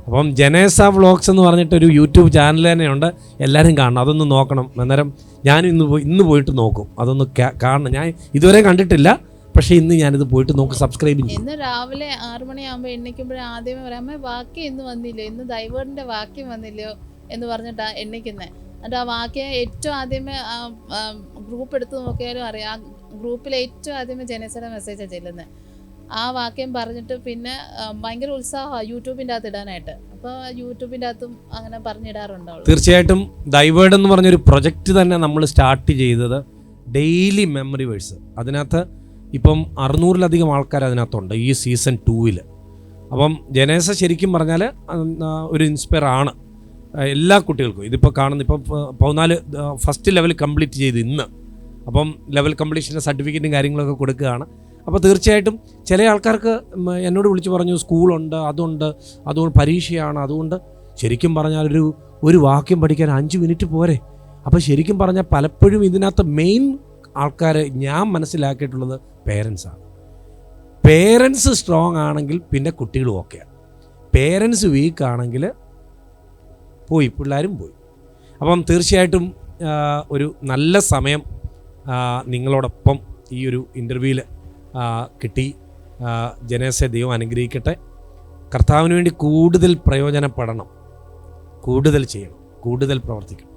അപ്പം ജനേസ വ്ളോഗ്സ് എന്ന് പറഞ്ഞിട്ടൊരു യൂട്യൂബ് ചാനൽ തന്നെയുണ്ട്, എല്ലാവരും കാണണം, അതൊന്ന് നോക്കണം. അന്നേരം ഞാൻ ഇന്ന് പോയിട്ട് നോക്കും, അതൊന്ന് കാണണം. ഞാൻ ഇതുവരെ കണ്ടിട്ടില്ല, പക്ഷേ ഇന്ന് ഞാനിത് പോയിട്ട് നോക്കും, സബ്സ്ക്രൈബ് ചെയ്യും. ഇന്ന് രാവിലെ 6 മണിയാകുമ്പോൾ എണ്ണിക്കുമ്പോഴേ ആദ്യമേ പറയാം, അമ്മ വാക്യം ഇന്ന് വന്നില്ലയോ, ഇന്ന് ഡൈവേർട്ടിൻ്റെ വാക്യം വന്നില്ലയോ എന്ന് പറഞ്ഞിട്ടാണ് എണ്ണിക്കുന്നത്. എന്നിട്ട് ആ വാക്യം ഏറ്റവും ആദ്യമേ ഗ്രൂപ്പ് എടുത്ത് നോക്കിയാലും അറിയാം, ആ ഗ്രൂപ്പിൽ ഏറ്റവും ആദ്യമേ ജനേസയുടെ മെസ്സേജാണ് ചെല്ലുന്നത്. ആ വാക്യം പറഞ്ഞിട്ട് പിന്നെ ഭയങ്കര ഉത്സാഹമാണ് യൂട്യൂബിൻ്റെ അകത്ത് ഇടാനായിട്ട്. അപ്പോൾ യൂട്യൂബിൻ്റെ അകത്തും അങ്ങനെ പറഞ്ഞിടാറുണ്ട്. തീർച്ചയായിട്ടും ഡൈവേർഡ് എന്ന് പറഞ്ഞൊരു പ്രൊജക്റ്റ് തന്നെ നമ്മൾ സ്റ്റാർട്ട് ചെയ്തത് ഡെയിലി മെമ്മറി വേഴ്സ്. അതിനകത്ത് ഇപ്പം 600-ലധികം ആൾക്കാർ അതിനകത്തുണ്ട് ഈ സീസൺ 2. അപ്പം ജനേസ ശരിക്കും പറഞ്ഞാൽ ഒരു ഇൻസ്പയർ ആണ് എല്ലാ കുട്ടികൾക്കും. ഇതിപ്പോൾ കാണുന്ന ഇപ്പം 14 ഫസ്റ്റ് ലെവൽ കംപ്ലീറ്റ് ചെയ്ത് ഇന്ന്. അപ്പം ലെവൽ കംപ്ലീഷൻ്റെ സർട്ടിഫിക്കറ്റും കാര്യങ്ങളൊക്കെ കൊടുക്കുകയാണ്. അപ്പോൾ തീർച്ചയായിട്ടും ചില ആൾക്കാർക്ക് എന്നോട് വിളിച്ച് പറഞ്ഞു സ്കൂളുണ്ട്, അതുകൊണ്ട് പരീക്ഷയാണ്, അതുകൊണ്ട് ശരിക്കും പറഞ്ഞാൽ ഒരു വാക്യം പഠിക്കാൻ 5 മിനിറ്റ് പോരെ. അപ്പോൾ ശരിക്കും പറഞ്ഞാൽ പലപ്പോഴും ഇതിനകത്ത് മെയിൻ ആൾക്കാർ ഞാൻ മനസ്സിലാക്കിയിട്ടുള്ളത് പേരൻസാണ്. പേരൻസ് സ്ട്രോങ് ആണെങ്കിൽ പിന്നെ കുട്ടികളും ഓക്കെയാണ്. പേരൻസ് വീക്ക് ആണെങ്കിൽ പിള്ളേരും പോയി. അപ്പം തീർച്ചയായിട്ടും ഒരു നല്ല സമയം നിങ്ങളോടൊപ്പം ഈ ഒരു ഇൻ്റർവ്യൂവിൽ കിട്ടി. ജനേസയെ ദൈവം അനുഗ്രഹിക്കട്ടെ. കർത്താവിന് വേണ്ടി കൂടുതൽ പ്രയോജനപ്പെടണം, കൂടുതൽ ചെയ്യണം, കൂടുതൽ പ്രവർത്തിക്കണം.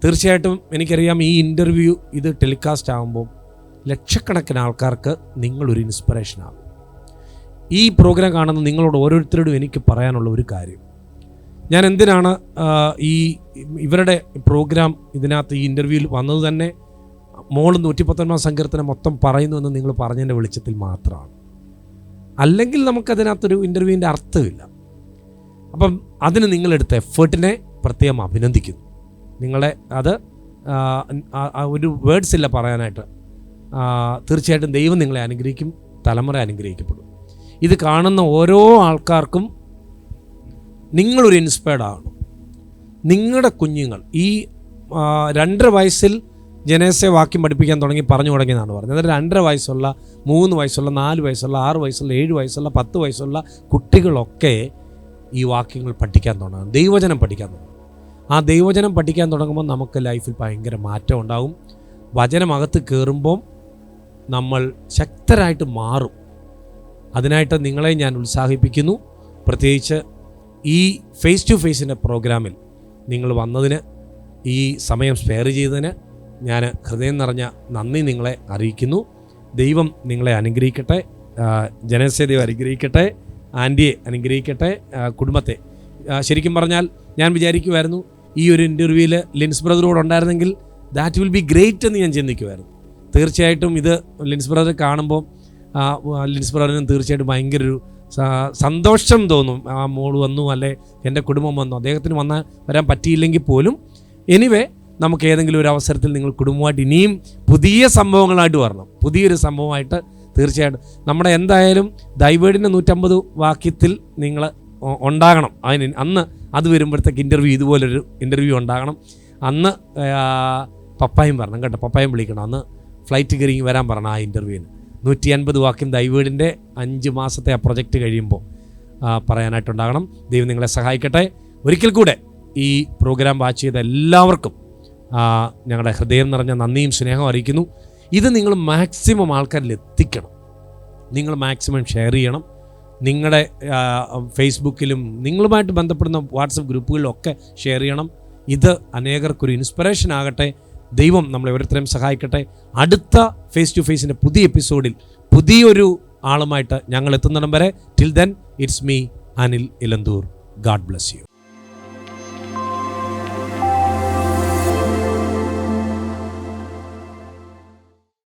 തീർച്ചയായിട്ടും എനിക്കറിയാം ഈ ഇൻ്റർവ്യൂ ഇത് ടെലികാസ്റ്റ് ആകുമ്പോൾ ലക്ഷക്കണക്കിന് ആൾക്കാർക്ക് നിങ്ങളൊരു ഇൻസ്പിറേഷനാകും. ഈ പ്രോഗ്രാം കാണുന്ന നിങ്ങളോട് ഓരോരുത്തരോടും എനിക്ക് പറയാനുള്ള ഒരു കാര്യം, ഞാൻ എന്തിനാണ് ഇവരുടെ പ്രോഗ്രാം ഇതിനകത്ത് ഈ ഇൻ്റർവ്യൂവിൽ വന്നത് തന്നെ മോൾ 119 സങ്കീർത്തനം മൊത്തം പറയുന്നു എന്ന് നിങ്ങൾ പറഞ്ഞതിൻ്റെ വെളിച്ചത്തിൽ മാത്രമാണ്. അല്ലെങ്കിൽ നമുക്കതിനകത്തൊരു ഇൻ്റർവ്യൂവിൻ്റെ അർത്ഥമില്ല. അപ്പം അതിന് നിങ്ങളെടുത്ത എഫേർട്ടിനെ പ്രത്യേകം അഭിനന്ദിക്കുന്നു. നിങ്ങളെ അത് ഒരു വേർഡ്സ് ഇല്ല പറയാനായിട്ട്. തീർച്ചയായിട്ടും ദൈവം നിങ്ങളെ അനുഗ്രഹിക്കും, തലമുറ അനുഗ്രഹിക്കപ്പെടും. ഇത് കാണുന്ന ഓരോ ആൾക്കാർക്കും നിങ്ങളൊരു ഇൻസ്പയർഡ് ആകണം. നിങ്ങളുടെ കുഞ്ഞുങ്ങൾ ഈ 2.5 വയസ്സിൽ ജനേസയെ വാക്യം പഠിപ്പിക്കാൻ പറഞ്ഞു തുടങ്ങിയെന്നാണ് പറഞ്ഞത്. അതായത് 2.5 വയസ്സുള്ള 3 വയസ്സുള്ള 4 വയസ്സുള്ള 6 വയസ്സുള്ള 7 വയസ്സുള്ള 10 വയസ്സുള്ള കുട്ടികളൊക്കെ ഈ വാക്യങ്ങൾ പഠിക്കാൻ തുടങ്ങും, ദൈവവചനം പഠിക്കാൻ തുടങ്ങും. ആ ദൈവവചനം പഠിക്കാൻ തുടങ്ങുമ്പോൾ നമുക്ക് ലൈഫിൽ ഭയങ്കര മാറ്റം ഉണ്ടാകും. വചനമകത്ത് കയറുമ്പം നമ്മൾ ശക്തരായിട്ട് മാറും. അതിനായിട്ട് നിങ്ങളെ ഞാൻ ഉത്സാഹിപ്പിക്കുന്നു. പ്രത്യേകിച്ച് ഈ ഫേസ് ടു ഫേസിൻ്റെ പ്രോഗ്രാമിൽ നിങ്ങൾ വന്നതിന്, ഈ സമയം സ്പെയർ ചെയ്തതിന് ഞാൻ ഹൃദയം നിറഞ്ഞ നന്ദി നിങ്ങളെ അറിയിക്കുന്നു. ദൈവം നിങ്ങളെ അനുഗ്രഹിക്കട്ടെ. ജനസേ ദൈവം അനുഗ്രഹിക്കട്ടെ. ആൻറ്റിയെ അനുഗ്രഹിക്കട്ടെ, കുടുംബത്തെ. ശരിക്കും പറഞ്ഞാൽ ഞാൻ വിചാരിക്കുമായിരുന്നു ഈ ഒരു ഇൻ്റർവ്യൂവിൽ ലിൻസ് ബ്രദറോട് ഉണ്ടായിരുന്നെങ്കിൽ ദാറ്റ് വിൽ ബി ഗ്രേറ്റ് എന്ന് ഞാൻ ചിന്തിക്കുമായിരുന്നു. തീർച്ചയായിട്ടും ഇത് ലിൻസ് ബ്രദർ കാണുമ്പോൾ ലിൻസ് ബ്രദറിനും തീർച്ചയായിട്ടും ഭയങ്കര ഒരു സന്തോഷം തോന്നും. ആ മോള് വന്നു, അല്ലെ എൻ്റെ കുടുംബം വന്നു. അദ്ദേഹത്തിന് വരാൻ പറ്റിയില്ലെങ്കിൽ പോലും എനിവേ നമുക്ക് ഏതെങ്കിലും ഒരു അവസരത്തിൽ നിങ്ങൾ കുടുംബമായിട്ട് ഇനിയും പുതിയ സംഭവങ്ങളായിട്ട് വരണം. പുതിയൊരു സംഭവമായിട്ട് തീർച്ചയായിട്ടും നമ്മുടെ എന്തായാലും ദൈവേടിൻ്റെ 150 വാക്യത്തിൽ നിങ്ങൾ ഉണ്ടാകണം. അന്ന് അത് വരുമ്പോഴത്തേക്ക് ഇതുപോലൊരു ഇൻ്റർവ്യൂ ഉണ്ടാകണം. അന്ന് പപ്പായും പറഞ്ഞു കേട്ടോ, പപ്പായും വിളിക്കണം. അന്ന് ഫ്ലൈറ്റ് കയറി വരാൻ പറഞ്ഞു ആ ഇൻ്റർവ്യൂവിന്. 150 വാക്യം ദൈവേടിൻ്റെ 5 മാസത്തെ ആ പ്രൊജക്റ്റ് കഴിയുമ്പോൾ പറയാനായിട്ടുണ്ടാകണം. ദൈവം നിങ്ങളെ സഹായിക്കട്ടെ. ഒരിക്കൽ കൂടെ ഈ പ്രോഗ്രാം വാച്ച് ചെയ്ത എല്ലാവർക്കും ഞങ്ങളുടെ ഹൃദയം നിറഞ്ഞ നന്ദിയും സ്നേഹവും അറിയിക്കുന്നു. ഇത് നിങ്ങൾ മാക്സിമം ആൾക്കാരിൽ എത്തിക്കണം. നിങ്ങൾ മാക്സിമം ഷെയർ ചെയ്യണം. നിങ്ങളുടെ ഫേസ്ബുക്കിലും നിങ്ങളുമായിട്ട് ബന്ധപ്പെടുന്ന വാട്സപ്പ് ഗ്രൂപ്പുകളിലൊക്കെ ഷെയർ ചെയ്യണം. ഇത് അനേകർക്കൊരു ഇൻസ്പിറേഷൻ ആകട്ടെ. ദൈവം നമ്മളെ ഓരോരുത്തരെയും സഹായിക്കട്ടെ. അടുത്ത ഫേസ് ടു ഫേസിൻ്റെ പുതിയ എപ്പിസോഡിൽ പുതിയൊരു ആളുമായിട്ട് ഞങ്ങൾ എത്തുന്നിടം വരെ till then it's me Anil Elanthoor. God bless you.